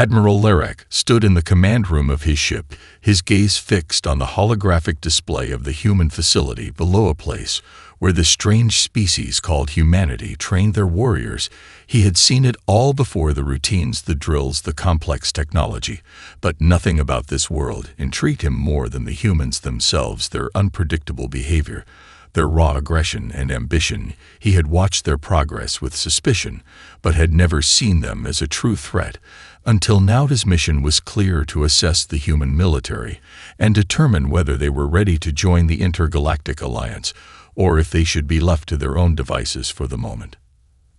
Admiral Lyric stood in the command room of his ship, his gaze fixed on the holographic display of the human facility below, a place where the strange species called humanity trained their warriors. He had seen it all before: the routines, the drills, the complex technology. But nothing about this world intrigued him more than the humans themselves, their unpredictable behavior, their raw aggression and ambition. He had watched their progress with suspicion, but had never seen them as a true threat. Until now, his mission was clear: to assess the human military and determine whether they were ready to join the intergalactic alliance, or if they should be left to their own devices for the moment.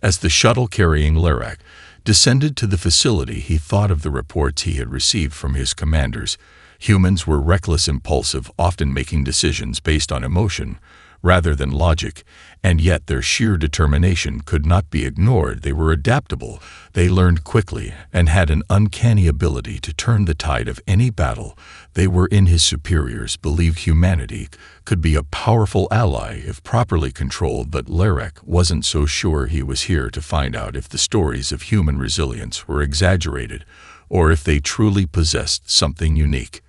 As the shuttle carrying Lyric descended to the facility, he thought of the reports he had received from his commanders. Humans were reckless, impulsive, often making decisions based on emotion rather than logic, and yet their sheer determination could not be ignored. They were adaptable, they learned quickly, and had an uncanny ability to turn the tide of any battle they were in. His superiors believed humanity could be a powerful ally if properly controlled, but Lyric wasn't so sure. He was here to find out if the stories of human resilience were exaggerated, or if they truly possessed something unique.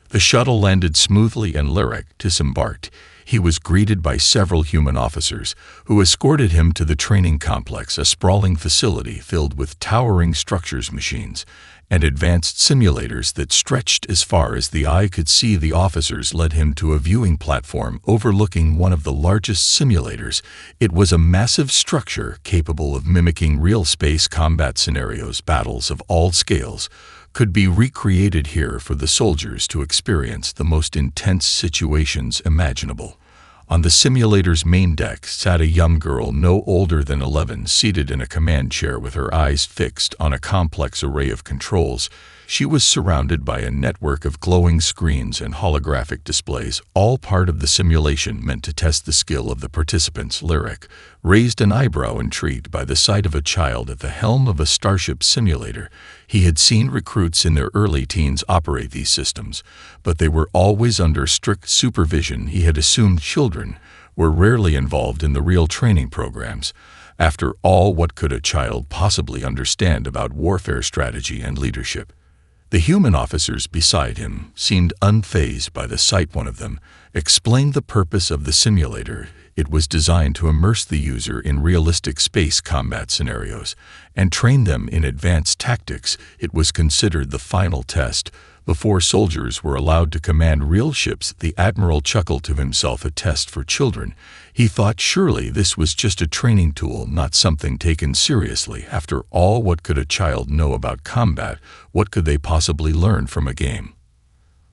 The shuttle landed smoothly and Lyric disembarked. He was greeted by several human officers who escorted him to the training complex, a sprawling facility filled with towering structures, machines, and advanced simulators that stretched as far as the eye could see. The officers led him to a viewing platform overlooking one of the largest simulators. It was a massive structure capable of mimicking real space combat scenarios. Battles of all scales could be recreated here for the soldiers to experience the most intense situations imaginable. On the simulator's main deck sat a young girl no older than 11, seated in a command chair with her eyes fixed on a complex array of controls. She was surrounded by a network of glowing screens and holographic displays, all part of the simulation meant to test the skill of the participants. Lyric raised an eyebrow, intrigued by the sight of a child at the helm of a Starship simulator. He had seen recruits in their early teens operate these systems, but they were always under strict supervision. He had assumed children were rarely involved in the real training programs. After all, what could a child possibly understand about warfare strategy and leadership? The human officers beside him seemed unfazed by the sight. One of them explained the purpose of the simulator. It was designed to immerse the user in realistic space combat scenarios and train them in advanced tactics. It was considered the final test before soldiers were allowed to command real ships. The Admiral chuckled to himself. A test for children, he thought. Surely this was just a training tool, not something taken seriously. After all, what could a child know about combat? What could they possibly learn from a game?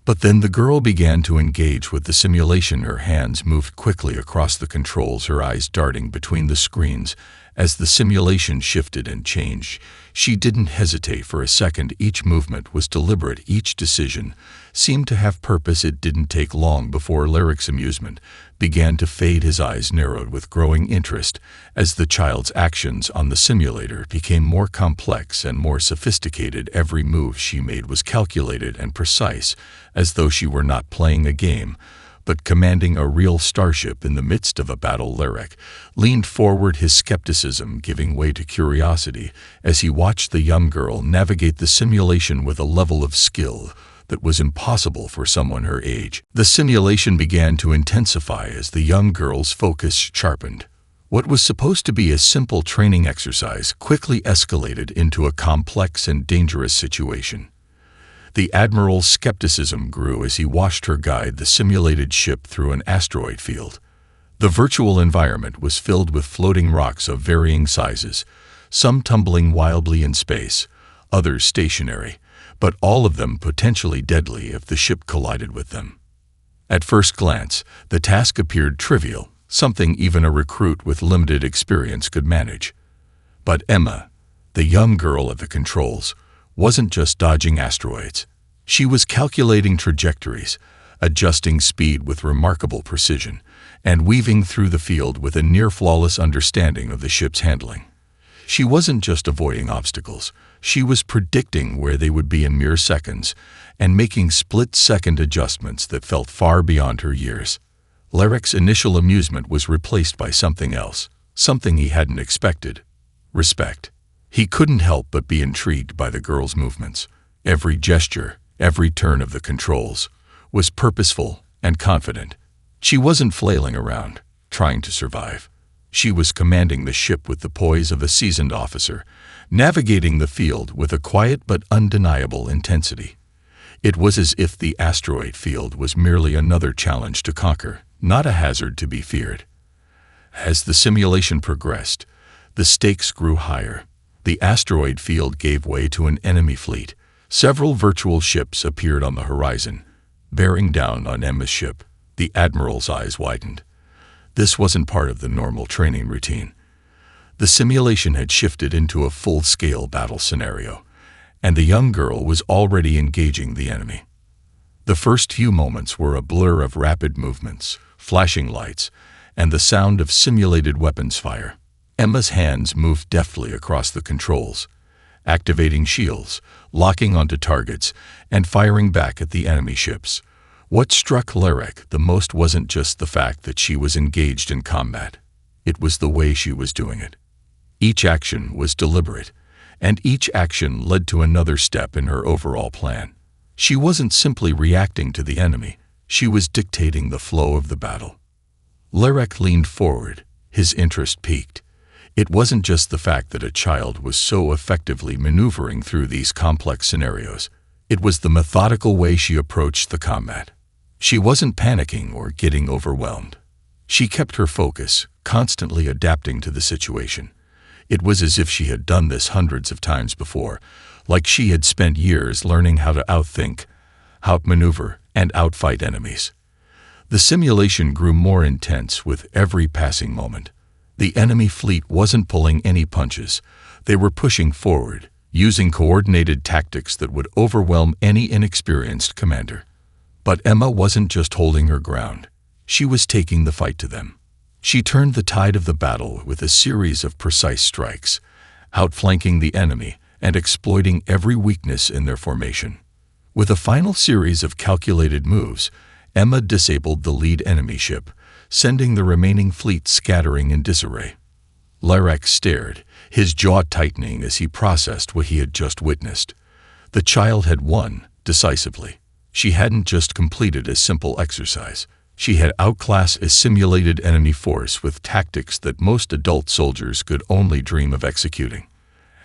But then the girl began to engage with the simulation. Her hands moved quickly across the controls, her eyes darting between the screens as the simulation shifted and changed. She didn't hesitate for a second. Each movement was deliberate, each decision seemed to have purpose. It didn't take long before Lyric's amusement began to fade. His eyes narrowed with growing interest as the child's actions on the simulator became more complex and more sophisticated. Every move she made was calculated and precise, as though she were not playing a game, but commanding a real starship. In the midst of a battle, Lyric leaned forward, his skepticism giving way to curiosity as he watched the young girl navigate the simulation with a level of skill that was impossible for someone her age. The simulation began to intensify as the young girl's focus sharpened. What was supposed to be a simple training exercise quickly escalated into a complex and dangerous situation. The Admiral's skepticism grew as he watched her guide the simulated ship through an asteroid field. The virtual environment was filled with floating rocks of varying sizes, some tumbling wildly in space, others stationary, but all of them potentially deadly if the ship collided with them. At first glance, the task appeared trivial, something even a recruit with limited experience could manage. But Emma, the young girl at the controls, wasn't just dodging asteroids. She was calculating trajectories, adjusting speed with remarkable precision, and weaving through the field with a near-flawless understanding of the ship's handling. She wasn't just avoiding obstacles, she was predicting where they would be in mere seconds and making split-second adjustments that felt far beyond her years. Lyric's initial amusement was replaced by something else, something he hadn't expected: respect. He couldn't help but be intrigued by the girl's movements. Every gesture, every turn of the controls, was purposeful and confident. She wasn't flailing around, trying to survive. She was commanding the ship with the poise of a seasoned officer, navigating the field with a quiet but undeniable intensity. It was as if the asteroid field was merely another challenge to conquer, not a hazard to be feared. As the simulation progressed, the stakes grew higher. The asteroid field gave way to an enemy fleet. Several virtual ships appeared on the horizon, bearing down on Emma's ship. The Admiral's eyes widened. This wasn't part of the normal training routine. The simulation had shifted into a full-scale battle scenario, and the young girl was already engaging the enemy. The first few moments were a blur of rapid movements, flashing lights, and the sound of simulated weapons fire. Emma's hands moved deftly across the controls, activating shields, locking onto targets, and firing back at the enemy ships. What struck Larek the most wasn't just the fact that she was engaged in combat. It was the way she was doing it. Each action was deliberate, and each action led to another step in her overall plan. She wasn't simply reacting to the enemy, she was dictating the flow of the battle. Larek leaned forward, his interest piqued. It wasn't just the fact that a child was so effectively maneuvering through these complex scenarios. It was the methodical way she approached the combat. She wasn't panicking or getting overwhelmed. She kept her focus, constantly adapting to the situation. It was as if she had done this hundreds of times before, like she had spent years learning how to outthink, outmaneuver, and outfight enemies. The simulation grew more intense with every passing moment. The enemy fleet wasn't pulling any punches. They were pushing forward, using coordinated tactics that would overwhelm any inexperienced commander. But Emma wasn't just holding her ground. She was taking the fight to them. She turned the tide of the battle with a series of precise strikes, outflanking the enemy and exploiting every weakness in their formation. With a final series of calculated moves, Emma disabled the lead enemy ship, sending the remaining fleet scattering in disarray. Larek stared, his jaw tightening as he processed what he had just witnessed. The child had won, decisively. She hadn't just completed a simple exercise. She had outclassed a simulated enemy force with tactics that most adult soldiers could only dream of executing.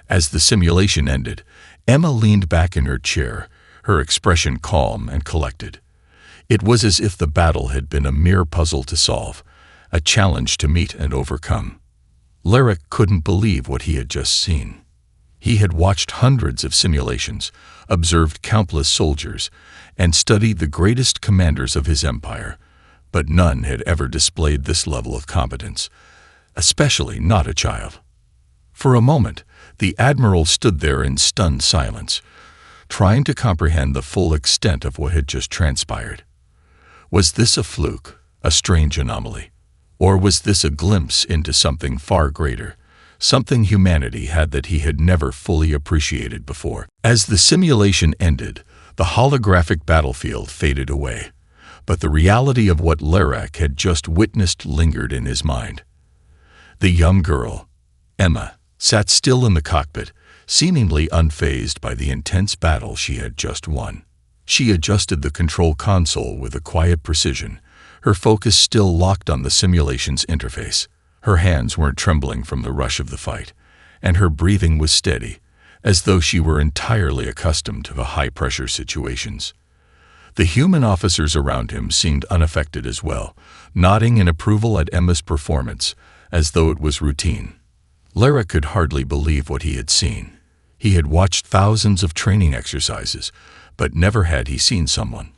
As the simulation ended, Emma leaned back in her chair, her expression calm and collected. It was as if the battle had been a mere puzzle to solve, a challenge to meet and overcome. Larek couldn't believe what he had just seen. He had watched hundreds of simulations, observed countless soldiers, and studied the greatest commanders of his empire, but none had ever displayed this level of competence, especially not a child. For a moment, the Admiral stood there in stunned silence, trying to comprehend the full extent of what had just transpired. Was this a fluke, a strange anomaly? Or was this a glimpse into something far greater, something humanity had that he had never fully appreciated before? As the simulation ended, the holographic battlefield faded away, but the reality of what Larek had just witnessed lingered in his mind. The young girl, Emma, sat still in the cockpit, seemingly unfazed by the intense battle she had just won. She adjusted the control console with a quiet precision, her focus still locked on the simulation's interface. Her hands weren't trembling from the rush of the fight, and her breathing was steady, as though she were entirely accustomed to the high-pressure situations. The human officers around him seemed unaffected as well, nodding in approval at Emma's performance, as though it was routine. Larek could hardly believe what he had seen. He had watched thousands of training exercises, but never had he seen someone,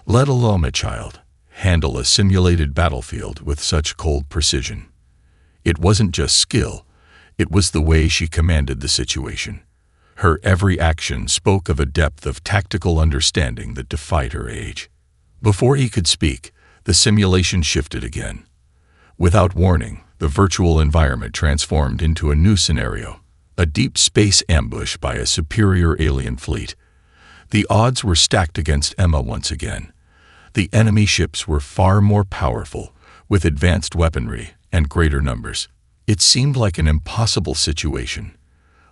let alone a child, handle a simulated battlefield with such cold precision. It wasn't just skill, it was the way she commanded the situation. Her every action spoke of a depth of tactical understanding that defied her age. Before he could speak, the simulation shifted again. Without warning, the virtual environment transformed into a new scenario, a deep space ambush by a superior alien fleet. The odds were stacked against Emma once again. The enemy ships were far more powerful, with advanced weaponry and greater numbers. It seemed like an impossible situation.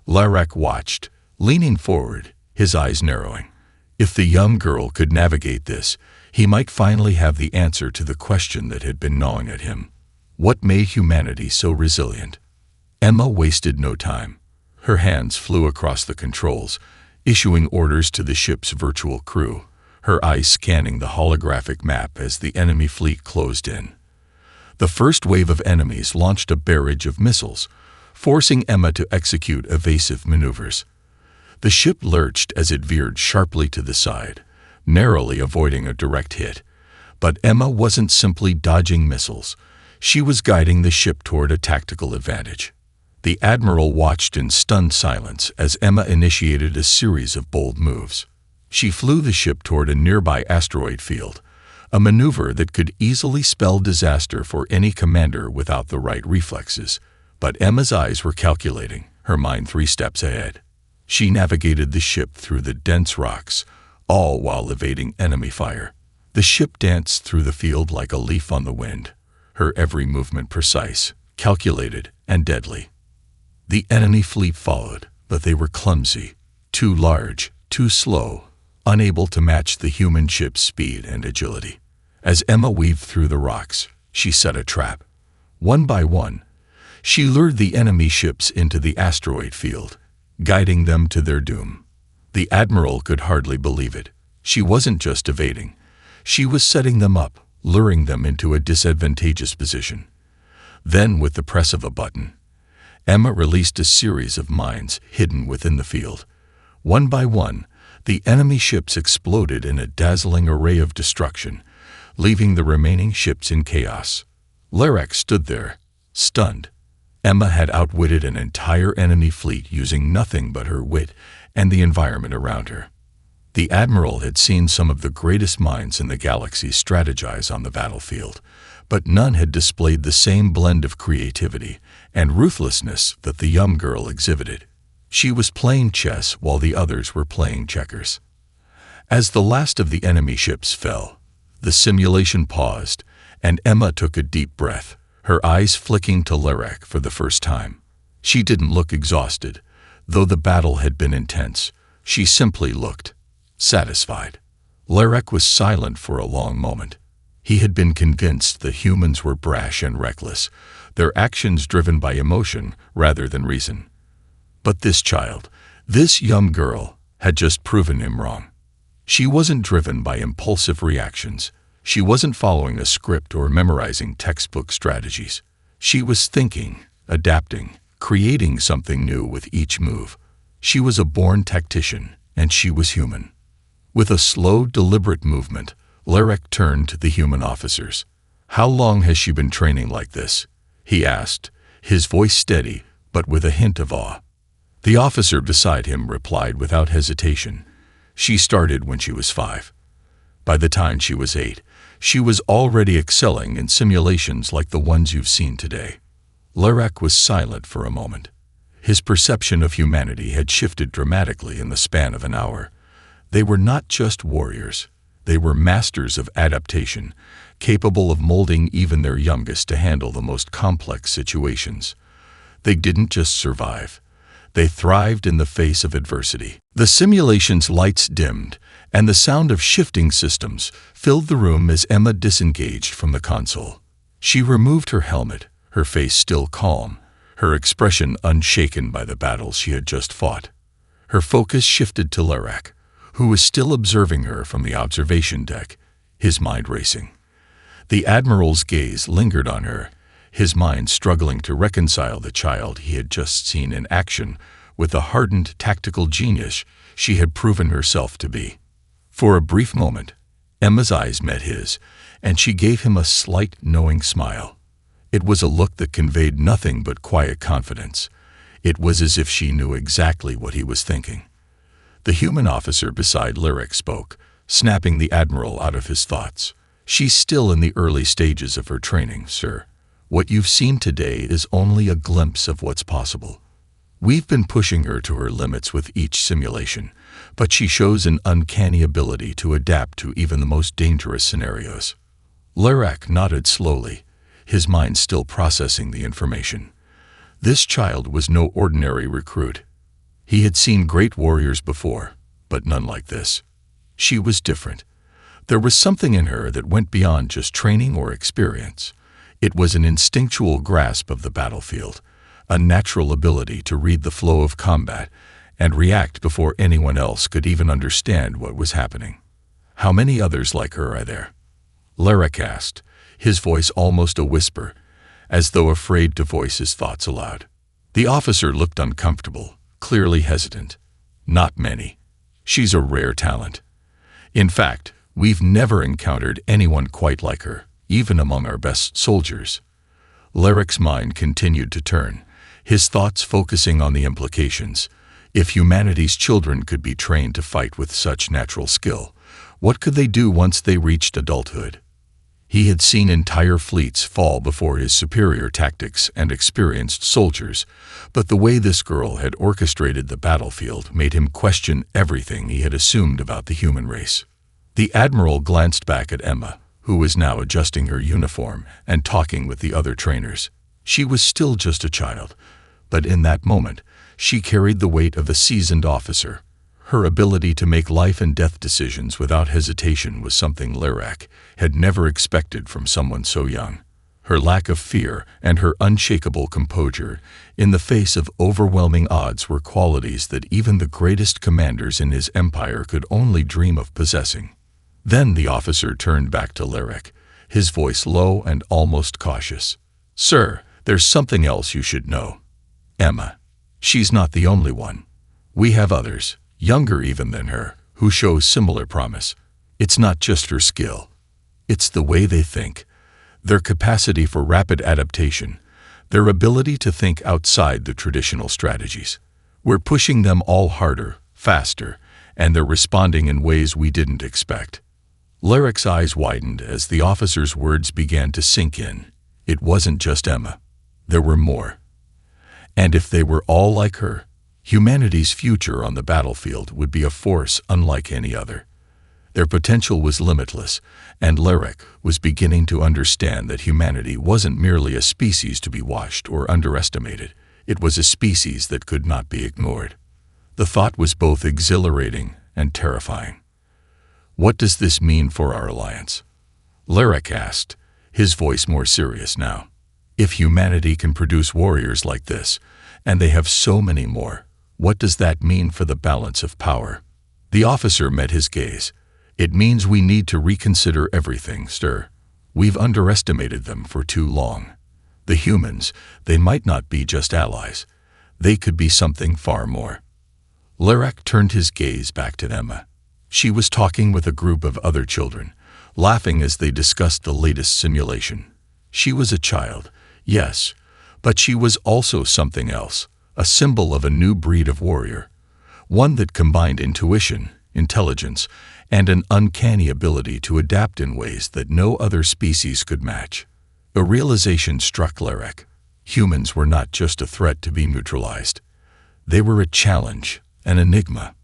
Larak watched, leaning forward, his eyes narrowing. If the young girl could navigate this, he might finally have the answer to the question that had been gnawing at him. What made humanity so resilient? Emma wasted no time. Her hands flew across the controls, issuing orders to the ship's virtual crew, her eyes scanning the holographic map as the enemy fleet closed in. The first wave of enemies launched a barrage of missiles, forcing Emma to execute evasive maneuvers. The ship lurched as it veered sharply to the side, narrowly avoiding a direct hit. But Emma wasn't simply dodging missiles. She was guiding the ship toward a tactical advantage. The Admiral watched in stunned silence as Emma initiated a series of bold moves. She flew the ship toward a nearby asteroid field, a maneuver that could easily spell disaster for any commander without the right reflexes. But Emma's eyes were calculating, her mind 3 steps ahead. She navigated the ship through the dense rocks, all while evading enemy fire. The ship danced through the field like a leaf on the wind, her every movement precise, calculated, and deadly. The enemy fleet followed, but they were clumsy, too large, too slow, unable to match the human ship's speed and agility. As Emma weaved through the rocks, she set a trap. One by one, she lured the enemy ships into the asteroid field, guiding them to their doom. The Admiral could hardly believe it. She wasn't just evading. She was setting them up, luring them into a disadvantageous position. Then, with the press of a button, Emma released a series of mines hidden within the field. One by one, the enemy ships exploded in a dazzling array of destruction, leaving the remaining ships in chaos. Larak stood there, stunned. Emma had outwitted an entire enemy fleet using nothing but her wit and the environment around her. The Admiral had seen some of the greatest minds in the galaxy strategize on the battlefield, but none had displayed the same blend of creativity and ruthlessness that the young girl exhibited. She was playing chess while the others were playing checkers. As the last of the enemy ships fell, the simulation paused, and Emma took a deep breath, her eyes flicking to Larak for the first time. She didn't look exhausted, though the battle had been intense. She simply looked satisfied. Larak was silent for a long moment. He had been convinced that humans were brash and reckless, their actions driven by emotion rather than reason. But this child, this young girl, had just proven him wrong. She wasn't driven by impulsive reactions. She wasn't following a script or memorizing textbook strategies. She was thinking, adapting, creating something new with each move. She was a born tactician, and she was human. With a slow, deliberate movement, Larak turned to the human officers. "How long has she been training like this?" he asked, his voice steady, but with a hint of awe. The officer beside him replied without hesitation. "She started when she was 5. By the time she was 8, she was already excelling in simulations like the ones you've seen today." Larak was silent for a moment. His perception of humanity had shifted dramatically in the span of an hour. They were not just warriors. They were masters of adaptation, capable of molding even their youngest to handle the most complex situations. They didn't just survive. They thrived in the face of adversity. The simulation's lights dimmed, and the sound of shifting systems filled the room as Emma disengaged from the console. She removed her helmet, her face still calm, her expression unshaken by the battles she had just fought. Her focus shifted to Larak, who was still observing her from the observation deck, his mind racing. The Admiral's gaze lingered on her, his mind struggling to reconcile the child he had just seen in action with the hardened tactical genius she had proven herself to be. For a brief moment, Emma's eyes met his, and she gave him a slight, knowing smile. It was a look that conveyed nothing but quiet confidence. It was as if she knew exactly what he was thinking. The human officer beside Larak spoke, snapping the Admiral out of his thoughts. "She's still in the early stages of her training, sir. What you've seen today is only a glimpse of what's possible. We've been pushing her to her limits with each simulation, but she shows an uncanny ability to adapt to even the most dangerous scenarios." Larak nodded slowly, his mind still processing the information. This child was no ordinary recruit. He had seen great warriors before, but none like this. She was different. There was something in her that went beyond just training or experience. It was an instinctual grasp of the battlefield, a natural ability to read the flow of combat and react before anyone else could even understand what was happening. "How many others like her are there?" Lerick asked, his voice almost a whisper, as though afraid to voice his thoughts aloud. The officer looked uncomfortable, clearly hesitant. "Not many. She's a rare talent. In fact, we've never encountered anyone quite like her, even among our best soldiers." Lerick's mind continued to turn, his thoughts focusing on the implications. If humanity's children could be trained to fight with such natural skill, what could they do once they reached adulthood? He had seen entire fleets fall before his superior tactics and experienced soldiers, but the way this girl had orchestrated the battlefield made him question everything he had assumed about the human race. The Admiral glanced back at Emma, who was now adjusting her uniform and talking with the other trainers. She was still just a child, but in that moment, she carried the weight of a seasoned officer. Her ability to make life-and-death decisions without hesitation was something Lerick had never expected from someone so young. Her lack of fear and her unshakable composure in the face of overwhelming odds were qualities that even the greatest commanders in his empire could only dream of possessing. Then the officer turned back to Lerick, his voice low and almost cautious. "Sir, there's something else you should know. Emma. She's not the only one. We have others, younger even than her, who show similar promise. It's not just her skill. It's the way they think, their capacity for rapid adaptation, their ability to think outside the traditional strategies. We're pushing them all harder, faster, and they're responding in ways we didn't expect." Lerick's eyes widened as the officer's words began to sink in. It wasn't just Emma. There were more. And if they were all like her, humanity's future on the battlefield would be a force unlike any other. Their potential was limitless, and Lerick was beginning to understand that humanity wasn't merely a species to be watched or underestimated. It was a species that could not be ignored. The thought was both exhilarating and terrifying. "What does this mean for our alliance?" Lerick asked, his voice more serious now. "If humanity can produce warriors like this, and they have so many more, what does that mean for the balance of power?" The officer met his gaze. "It means we need to reconsider everything, sir. We've underestimated them for too long. The humans, they might not be just allies. They could be something far more." Lerick turned his gaze back to Emma. She was talking with a group of other children, laughing as they discussed the latest simulation. She was a child, yes, but she was also something else, a symbol of a new breed of warrior, one that combined intuition, intelligence, and an uncanny ability to adapt in ways that no other species could match. A realization struck Lerick. Humans were not just a threat to be neutralized. They were a challenge, an enigma,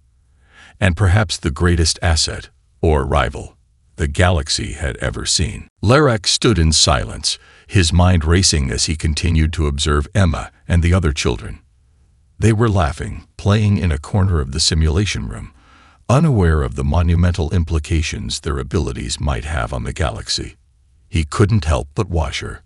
and perhaps the greatest asset, or rival, the galaxy had ever seen. Lerick stood in silence, his mind racing as he continued to observe Emma and the other children. They were laughing, playing in a corner of the simulation room, unaware of the monumental implications their abilities might have on the galaxy. He couldn't help but watch her.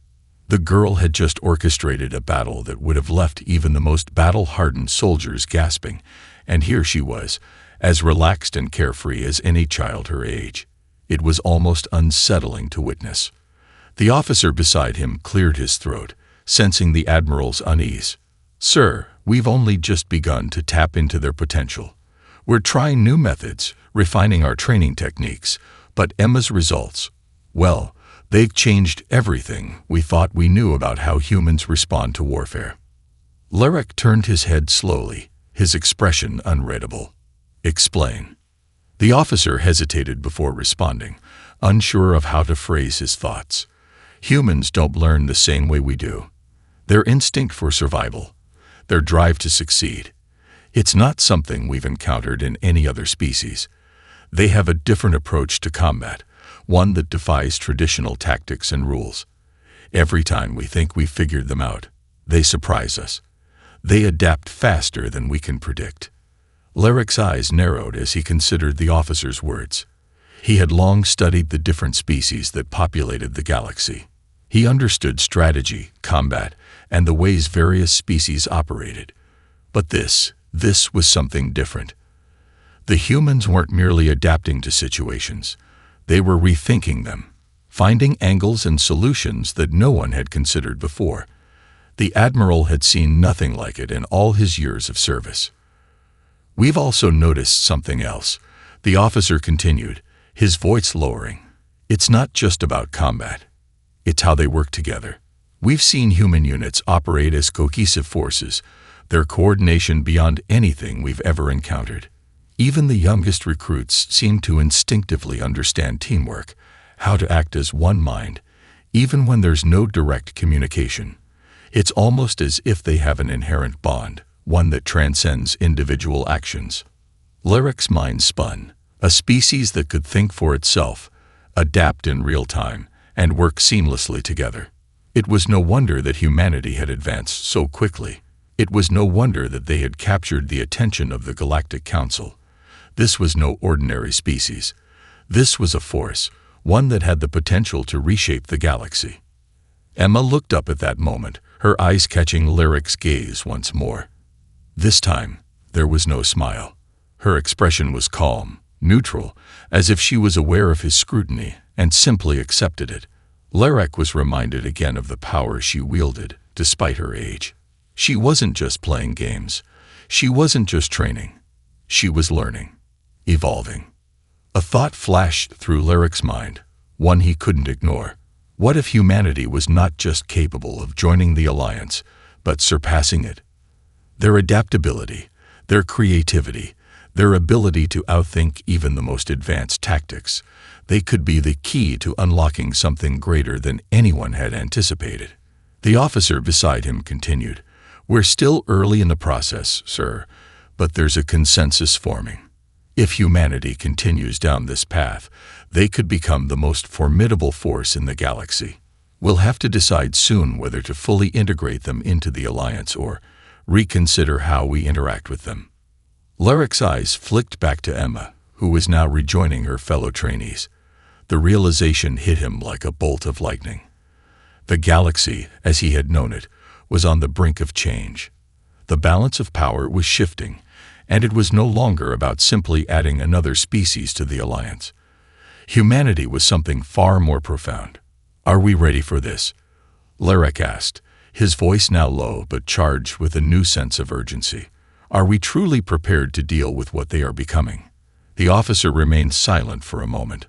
The girl had just orchestrated a battle that would have left even the most battle-hardened soldiers gasping, and here she was, as relaxed and carefree as any child her age. It was almost unsettling to witness. The officer beside him cleared his throat, sensing the Admiral's unease. "Sir, we've only just begun to tap into their potential. We're trying new methods, refining our training techniques, but Emma's results, well, they've changed everything we thought we knew about how humans respond to warfare." Lerick turned his head slowly, his expression unreadable. "Explain." The officer hesitated before responding, unsure of how to phrase his thoughts. Humans don't learn the same way we do. Their instinct for survival, their drive to succeed, it's not something we've encountered in any other species. They have a different approach to combat, one that defies traditional tactics and rules. Every time we think we've figured them out, they surprise us. They adapt faster than we can predict. Lyric's eyes narrowed as he considered the officer's words. He had long studied the different species that populated the galaxy. He understood strategy, combat, and the ways various species operated. But this was something different. The humans weren't merely adapting to situations. They were rethinking them, finding angles and solutions that no one had considered before. The Admiral had seen nothing like it in all his years of service. "We've also noticed something else," the officer continued, his voice lowering. "It's not just about combat. It's how they work together. We've seen human units operate as cohesive forces, their coordination beyond anything we've ever encountered. Even the youngest recruits seem to instinctively understand teamwork, how to act as one mind, even when there's no direct communication. It's almost as if they have an inherent bond, one that transcends individual actions." Lyric's mind spun. A species that could think for itself, adapt in real time, and work seamlessly together. It was no wonder that humanity had advanced so quickly. It was no wonder that they had captured the attention of the Galactic Council. This was no ordinary species. This was a force, one that had the potential to reshape the galaxy. Emma looked up at that moment, her eyes catching Lyric's gaze once more. This time, there was no smile. Her expression was calm, neutral, as if she was aware of his scrutiny and simply accepted it. Lyric was reminded again of the power she wielded, despite her age. She wasn't just playing games. She wasn't just training. She was learning, evolving. A thought flashed through Lyric's mind, one he couldn't ignore. What if humanity was not just capable of joining the Alliance, but surpassing it? Their adaptability, their creativity, their ability to outthink even the most advanced tactics, they could be the key to unlocking something greater than anyone had anticipated. The officer beside him continued, "We're still early in the process, sir, but there's a consensus forming. If humanity continues down this path, they could become the most formidable force in the galaxy. We'll have to decide soon whether to fully integrate them into the Alliance or reconsider how we interact with them." Lyric's eyes flicked back to Emma, who was now rejoining her fellow trainees. The realization hit him like a bolt of lightning. The galaxy, as he had known it, was on the brink of change. The balance of power was shifting, and it was no longer about simply adding another species to the Alliance. Humanity was something far more profound. "Are we ready for this?" Lyric asked, his voice now low but charged with a new sense of urgency. "Are we truly prepared to deal with what they are becoming?" The officer remained silent for a moment,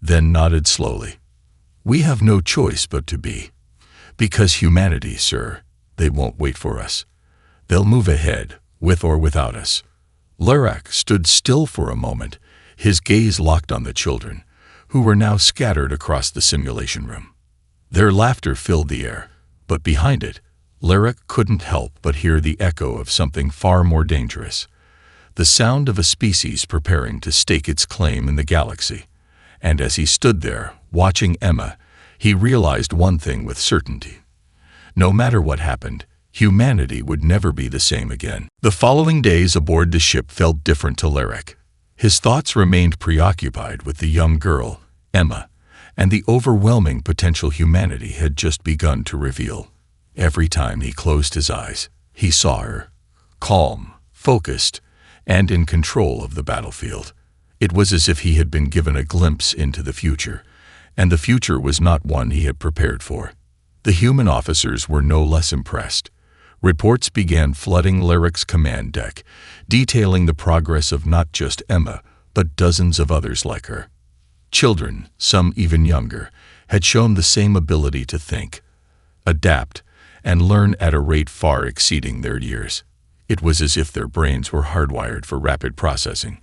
then nodded slowly. "We have no choice but to be. Because humanity, sir, they won't wait for us. They'll move ahead, with or without us." Lyric stood still for a moment, his gaze locked on the children, who were now scattered across the simulation room. Their laughter filled the air, but behind it, Lyric couldn't help but hear the echo of something far more dangerous. The sound of a species preparing to stake its claim in the galaxy. And as he stood there, watching Emma, he realized one thing with certainty. No matter what happened, humanity would never be the same again. The following days aboard the ship felt different to Lyric. His thoughts remained preoccupied with the young girl, Emma, and the overwhelming potential humanity had just begun to reveal. Every time he closed his eyes, he saw her, calm, focused, and in control of the battlefield. It was as if he had been given a glimpse into the future, and the future was not one he had prepared for. The human officers were no less impressed. Reports began flooding Lyric's command deck, detailing the progress of not just Emma, but dozens of others like her. Children, some even younger, had shown the same ability to think, adapt, and learn at a rate far exceeding their years. It was as if their brains were hardwired for rapid processing,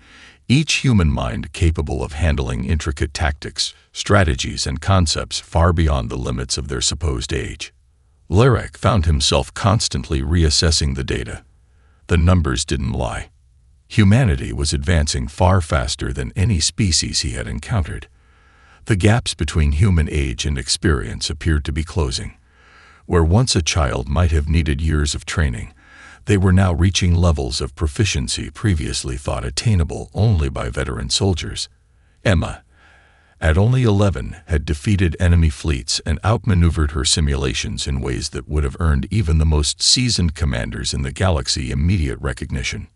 each human mind capable of handling intricate tactics, strategies, and concepts far beyond the limits of their supposed age. Lyric found himself constantly reassessing the data. The numbers didn't lie. Humanity was advancing far faster than any species he had encountered. The gaps between human age and experience appeared to be closing. Where once a child might have needed years of training, They were now reaching levels of proficiency previously thought attainable only by veteran soldiers. Emma, at only 11, had defeated enemy fleets and outmaneuvered her simulations in ways that would have earned even the most seasoned commanders in the galaxy immediate recognition.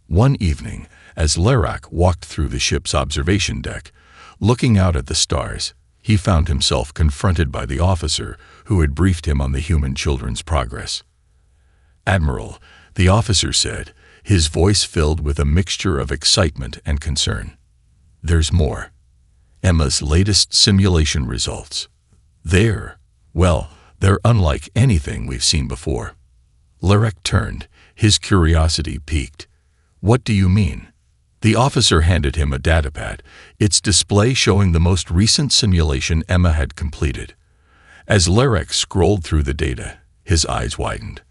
One evening, as Lerac walked through the ship's observation deck, looking out at the stars, he found himself confronted by the officer who had briefed him on the human children's progress. "Admiral," the officer said, his voice filled with a mixture of excitement and concern. "There's more. Emma's latest simulation results. They're unlike anything we've seen before." Lerac turned, his curiosity piqued. "What do you mean?" The officer handed him a datapad, its display showing the most recent simulation Emma had completed. As Lerac scrolled through the data, his eyes widened.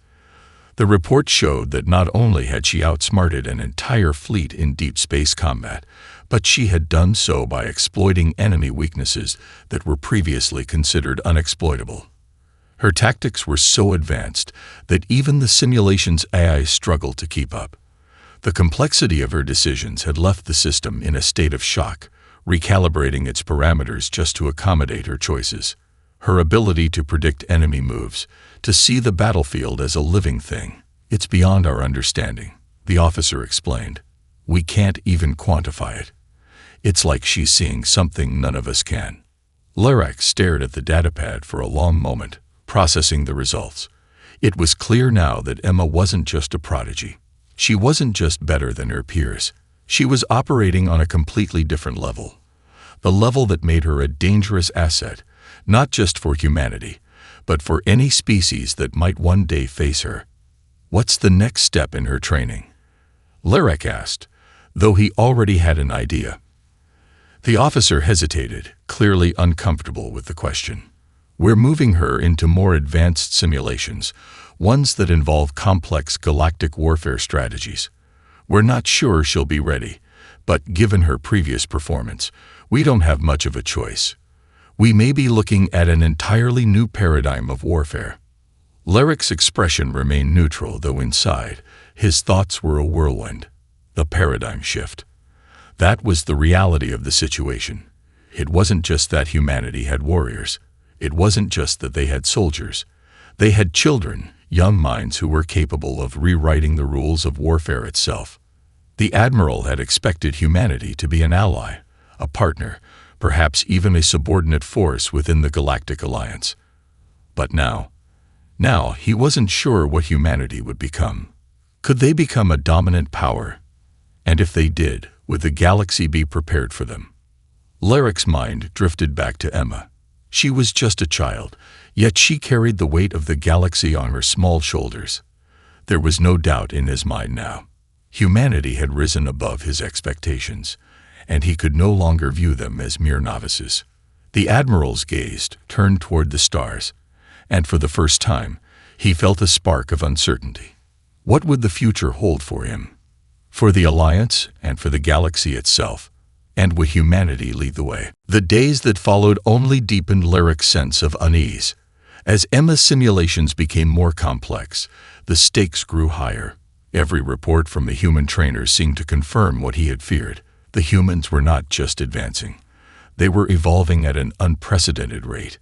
The report showed that not only had she outsmarted an entire fleet in deep space combat, but she had done so by exploiting enemy weaknesses that were previously considered unexploitable. Her tactics were so advanced that even the simulation's AI struggled to keep up. The complexity of her decisions had left the system in a state of shock, recalibrating its parameters just to accommodate her choices. Her ability to predict enemy moves, to see the battlefield as a living thing, it's beyond our understanding, the officer explained. We can't even quantify it. It's like she's seeing something none of us can. Lerac stared at the datapad for a long moment, processing the results. It was clear now that Emma wasn't just a prodigy. She wasn't just better than her peers. She was operating on a completely different level. The level that made her a dangerous asset, not just for humanity, but for any species that might one day face her. "What's the next step in her training?" Lerac asked, though he already had an idea. The officer hesitated, clearly uncomfortable with the question. "We're moving her into more advanced simulations, ones that involve complex galactic warfare strategies. We're not sure she'll be ready, but given her previous performance, we don't have much of a choice. We may be looking at an entirely new paradigm of warfare." Lerac's expression remained neutral, though inside, his thoughts were a whirlwind. The paradigm shift. That was the reality of the situation. It wasn't just that humanity had warriors. It wasn't just that they had soldiers. They had children, young minds who were capable of rewriting the rules of warfare itself. The Admiral had expected humanity to be an ally, a partner, perhaps even a subordinate force within the Galactic Alliance. But now he wasn't sure what humanity would become. Could they become a dominant power? And if they did, would the galaxy be prepared for them? Lerac's mind drifted back to Emma. She was just a child, yet she carried the weight of the galaxy on her small shoulders. There was no doubt in his mind now. Humanity had risen above his expectations, and he could no longer view them as mere novices. The Admiral's gaze turned toward the stars, and for the first time, he felt a spark of uncertainty. What would the future hold for him? For the Alliance and for the galaxy itself? And would humanity lead the way? The days that followed only deepened Lerac's sense of unease. As Emma's simulations became more complex, the stakes grew higher. Every report from the human trainers seemed to confirm what he had feared. The humans were not just advancing. They were evolving at an unprecedented rate.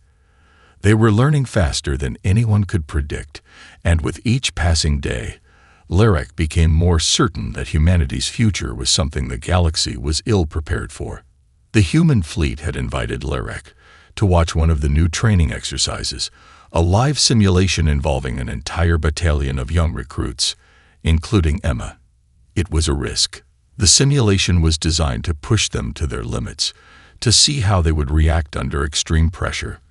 They were learning faster than anyone could predict, and with each passing day, Lerac became more certain that humanity's future was something the galaxy was ill-prepared for. The human fleet had invited Lerac to watch one of the new training exercises, a live simulation involving an entire battalion of young recruits, including Emma. It was a risk. The simulation was designed to push them to their limits, to see how they would react under extreme pressure.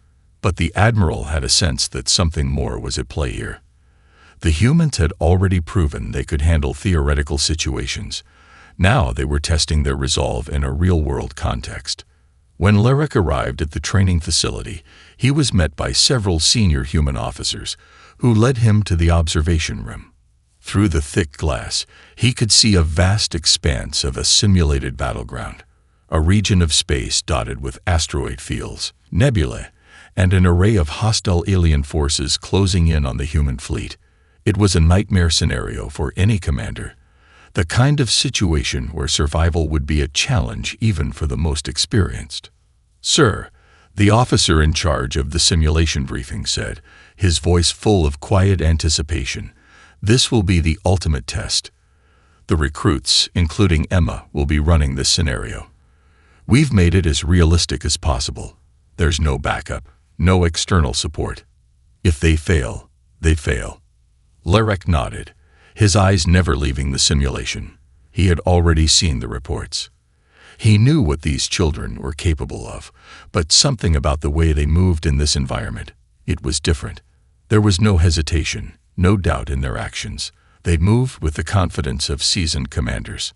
But the Admiral had a sense that something more was at play here. The humans had already proven they could handle theoretical situations. Now they were testing their resolve in a real-world context. When Lerac arrived at the training facility, he was met by several senior human officers who led him to the observation room. Through the thick glass, he could see a vast expanse of a simulated battleground, a region of space dotted with asteroid fields, nebulae, and an array of hostile alien forces closing in on the human fleet. It was a nightmare scenario for any commander, the kind of situation where survival would be a challenge even for the most experienced. "Sir," the officer in charge of the simulation briefing said, his voice full of quiet anticipation, "this will be the ultimate test. The recruits, including Emma, will be running this scenario. We've made it as realistic as possible. There's no backup, no external support. If they fail, they fail." Larek nodded, his eyes never leaving the simulation. He had already seen the reports. He knew what these children were capable of, but something about the way they moved in this environment, it was different. There was no hesitation, no doubt in their actions. They moved with the confidence of seasoned commanders.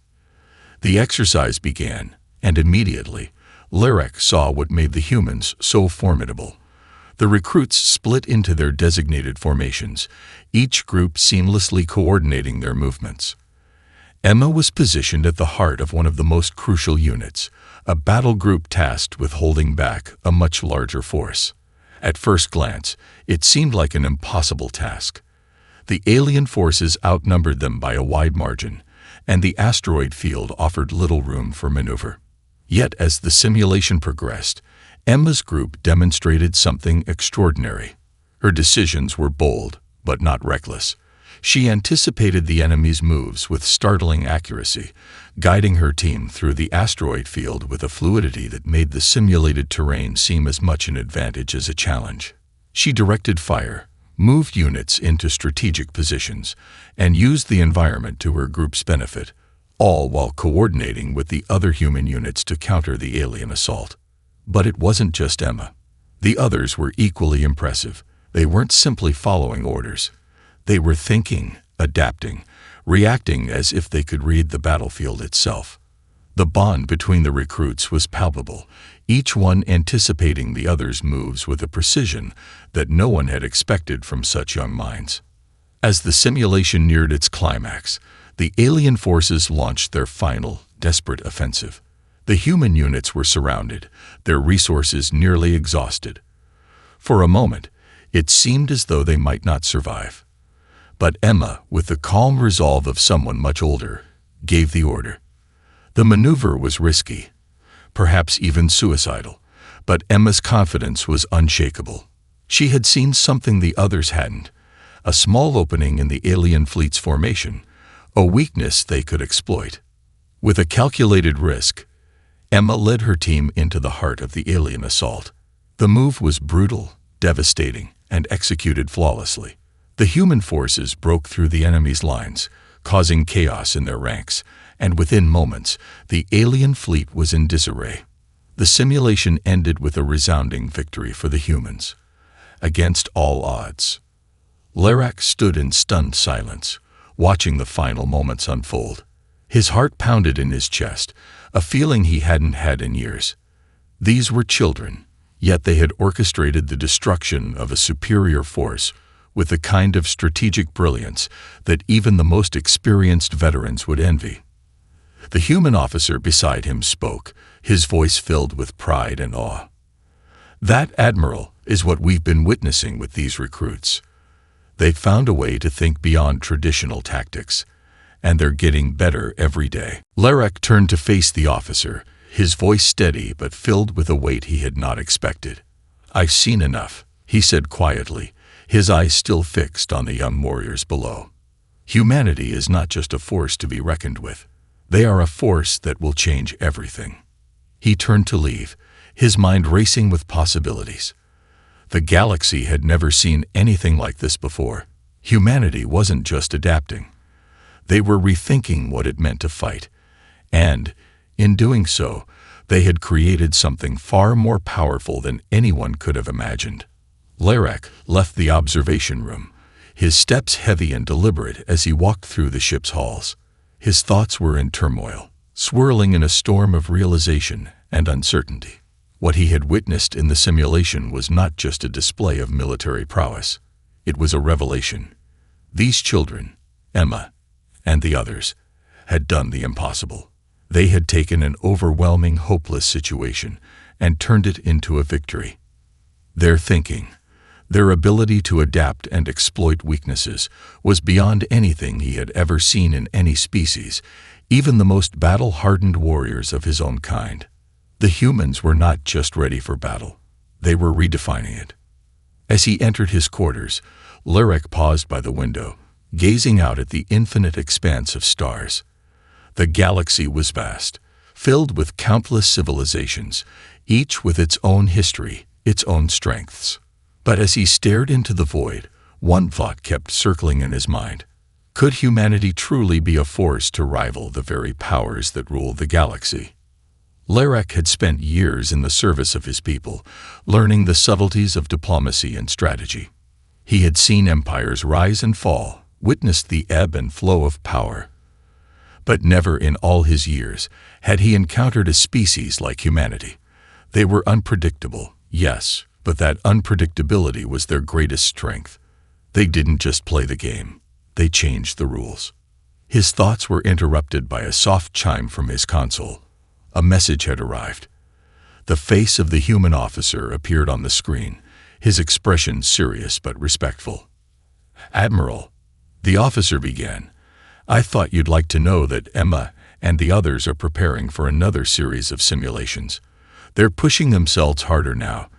The exercise began, and immediately, Larek saw what made the humans so formidable. The recruits split into their designated formations, each group seamlessly coordinating their movements. Emma was positioned at the heart of one of the most crucial units, a battle group tasked with holding back a much larger force. At first glance, it seemed like an impossible task. The alien forces outnumbered them by a wide margin, and the asteroid field offered little room for maneuver. Yet as the simulation progressed, Emma's group demonstrated something extraordinary. Her decisions were bold, but not reckless. She anticipated the enemy's moves with startling accuracy, guiding her team through the asteroid field with a fluidity that made the simulated terrain seem as much an advantage as a challenge. She directed fire, moved units into strategic positions, and used the environment to her group's benefit, all while coordinating with the other human units to counter the alien assault. But it wasn't just Emma. The others were equally impressive. They weren't simply following orders. They were thinking, adapting, reacting as if they could read the battlefield itself. The bond between the recruits was palpable, each one anticipating the other's moves with a precision that no one had expected from such young minds. As the simulation neared its climax, the alien forces launched their final, desperate offensive. The human units were surrounded, their resources nearly exhausted. For a moment, it seemed as though they might not survive. But Emma, with the calm resolve of someone much older, gave the order. The maneuver was risky, perhaps even suicidal, but Emma's confidence was unshakable. She had seen something the others hadn't, a small opening in the alien fleet's formation, a weakness they could exploit. With a calculated risk, Emma led her team into the heart of the alien assault. The move was brutal, devastating, and executed flawlessly. The human forces broke through the enemy's lines, causing chaos in their ranks, and within moments, the alien fleet was in disarray. The simulation ended with a resounding victory for the humans. Against all odds. Larek stood in stunned silence, watching the final moments unfold. His heart pounded in his chest, a feeling he hadn't had in years. These were children, yet they had orchestrated the destruction of a superior force with the kind of strategic brilliance that even the most experienced veterans would envy. The human officer beside him spoke, his voice filled with pride and awe. "That, Admiral, is what we've been witnessing with these recruits. They've found a way to think beyond traditional tactics, and they're getting better every day." Larek turned to face the officer, his voice steady but filled with a weight he had not expected. "I've seen enough," he said quietly, his eyes still fixed on the young warriors below. "Humanity is not just a force to be reckoned with. They are a force that will change everything." He turned to leave, his mind racing with possibilities. The galaxy had never seen anything like this before. Humanity wasn't just adapting. They were rethinking what it meant to fight, and, in doing so, they had created something far more powerful than anyone could have imagined. Larek left the observation room, his steps heavy and deliberate as he walked through the ship's halls. His thoughts were in turmoil, swirling in a storm of realization and uncertainty. What he had witnessed in the simulation was not just a display of military prowess. It was a revelation. These children, Emma, and the others, had done the impossible. They had taken an overwhelming, hopeless situation and turned it into a victory. Their thinking, Their ability to adapt and exploit weaknesses was beyond anything he had ever seen in any species, even the most battle-hardened warriors of his own kind. The humans were not just ready for battle. They were redefining it. As he entered his quarters, Lurek paused by the window, gazing out at the infinite expanse of stars. The galaxy was vast, filled with countless civilizations, each with its own history, its own strengths. But as he stared into the void, one thought kept circling in his mind. Could humanity truly be a force to rival the very powers that rule the galaxy? Lurek had spent years in the service of his people, learning the subtleties of diplomacy and strategy. He had seen empires rise and fall, witnessed the ebb and flow of power. But never in all his years had he encountered a species like humanity. They were unpredictable, yes, but that unpredictability was their greatest strength. They didn't just play the game, they changed the rules. His thoughts were interrupted by a soft chime from his console. A message had arrived. The face of the human officer appeared on the screen, his expression serious but respectful. "Admiral," the officer began, "I thought you'd like to know that Emma and the others are preparing for another series of simulations. They're pushing themselves harder now,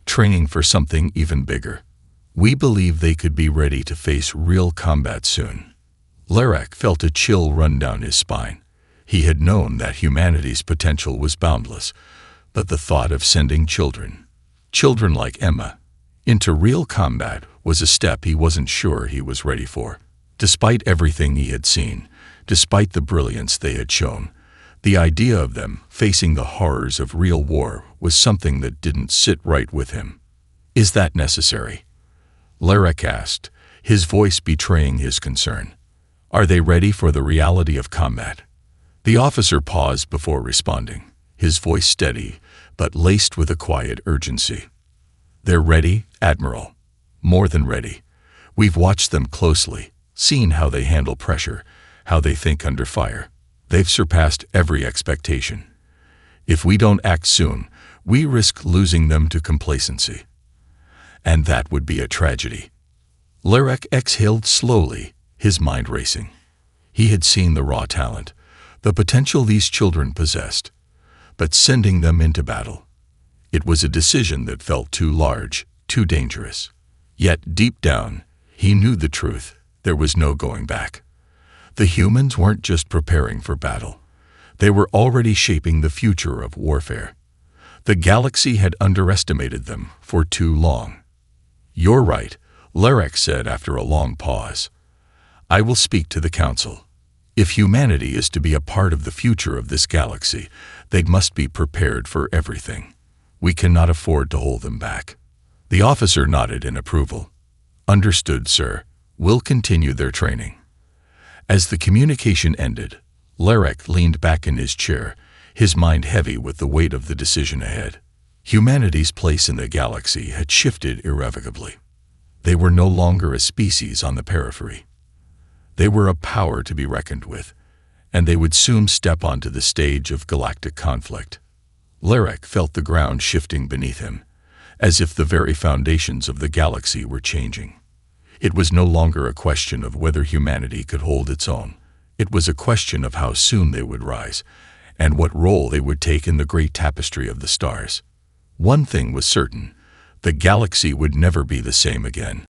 training for something even bigger. We believe they could be ready to face real combat soon." Lurek felt a chill run down his spine. He had known that humanity's potential was boundless, but the thought of sending children like Emma, into real combat was a step he wasn't sure he was ready for. Despite everything he had seen, despite the brilliance they had shown, the idea of them facing the horrors of real war was something that didn't sit right with him. "Is that necessary?" Lurek asked, his voice betraying his concern. "Are they ready for the reality of combat?" The officer paused before responding, his voice steady, but laced with a quiet urgency. "They're ready, Admiral. More than ready. We've watched them closely, seen how they handle pressure, how they think under fire. They've surpassed every expectation. If we don't act soon, we risk losing them to complacency. And that would be a tragedy." Lurek exhaled slowly, his mind racing. He had seen the raw talent, the potential these children possessed, but sending them into battle, it was a decision that felt too large, too dangerous. Yet deep down, he knew the truth. There was no going back. The humans weren't just preparing for battle. They were already shaping the future of warfare. The galaxy had underestimated them for too long. "You're right," Lurek said after a long pause. "I will speak to the Council. If humanity is to be a part of the future of this galaxy, they must be prepared for everything. We cannot afford to hold them back." The officer nodded in approval. "Understood, sir. We'll continue their training." As the communication ended, Lurek leaned back in his chair, his mind heavy with the weight of the decision ahead. Humanity's place in the galaxy had shifted irrevocably. They were no longer a species on the periphery. They were a power to be reckoned with, and they would soon step onto the stage of galactic conflict. Lurek felt the ground shifting beneath him, as if the very foundations of the galaxy were changing. It was no longer a question of whether humanity could hold its own. It was a question of how soon they would rise, and what role they would take in the great tapestry of the stars. One thing was certain: the galaxy would never be the same again.